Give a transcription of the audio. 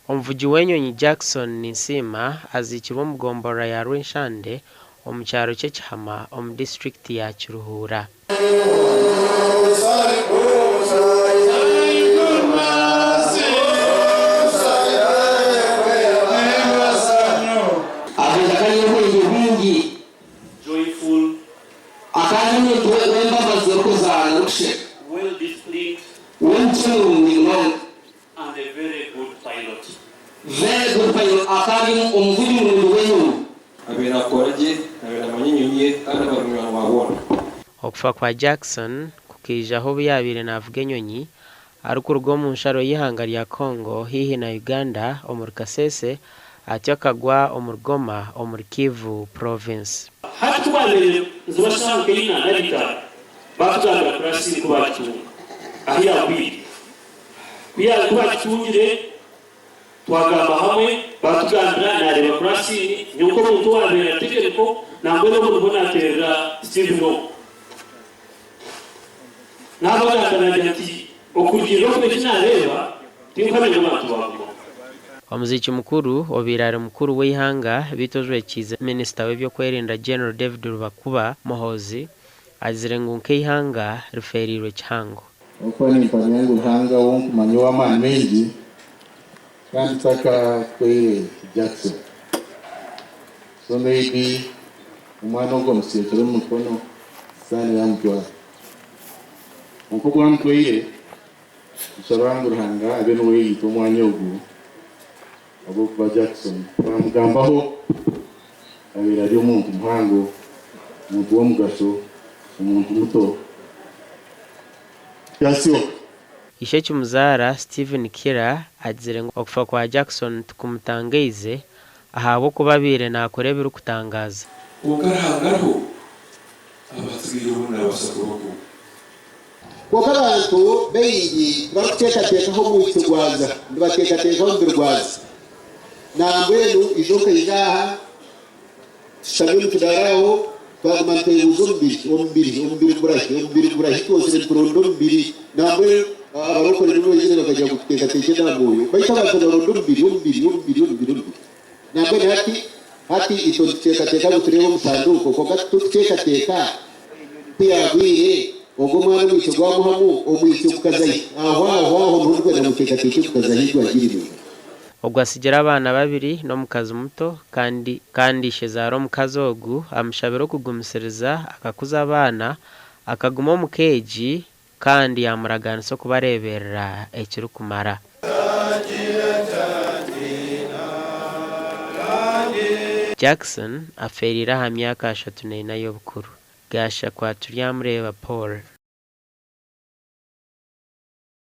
Omuvugi w'enyonyi Jackson Ninsima aziikirwe omu gombora ya Rwenshande omu kyaro ky'Ekihama omu district ya Kiruhura. Joyful, well displayed, and a very good pilot. Very good pilot. Okufa kwa Jackson kukiijaho buyabire navuga enyonyi arikuruga omu nsharo y'ihanga lya Congo hihi na Uganda omu Kasese atyo akagwa omu Rugoma omu Kivu province. Hati twabere nzibashanga ina nabita batuganda kurasi kubakitunga ahabw'okuba kuya kubakitungire twagamba hamwe batuganda nareba kurasi nyuko muntu wabera tegereko nangwe no kubona terera Steve no nabaganda ati okugiro kwe kinareba tinkamenya abantu babo. Omuziki mukuru obirare mukuru w'ihanga bitozwe kize Minister w'ebyokwerinda General David Rubakuba Muhozi azirengu nk'ihanga riferirwe kihango. Uko ni mpanyangu hanga wonku manyowa man mengi kandi taka kwe Jackson. So maybe umwana ngo musekere mukono sani yamutwa. Uko kwa mtwire shabangu hanga abeno weyito mwanyogu ahabw'okuba Jackson bamugambaho abira ari omuntu muhango omuntu w'omugasho omuntu muto yasyo. Ishe cy'umuzara Steven Kira azire ngo okufa kwa Jackson tukumutangeize ahabw'okuba bire nakore biru kutangaza ukarahangaho abatsiriho n'abasakuru Abantu beyi bakutekatekaho mu Rwanda ndibatekatekaho mu Rwanda nambwenu ijoka ijaha shabiri tudaraho twagumanteye umbiri burahi twose turondo mbiri nambwe abarokore rero yine bakajya gutekateka namoyo bahita bazana rondo mbiri nambwe hati icyo tekateka gutureba musanduko ko gatukekateka tuyagwire ubwo mwana w'icyo gwamuhamu omwicyo kukazayi aho nturwe na mutekateka kukazayi gwagirira ogwasigira abana babiri no mukazi muto kandi shezaro mukazi ogu amushabiro kugumisereza akakuza abana akaguma omukeji kandi yamuragana so kubareberera ekiri kumara. Jackson aferira ha myaka 3 y'obukuru gasha kwa turyamureba Paul.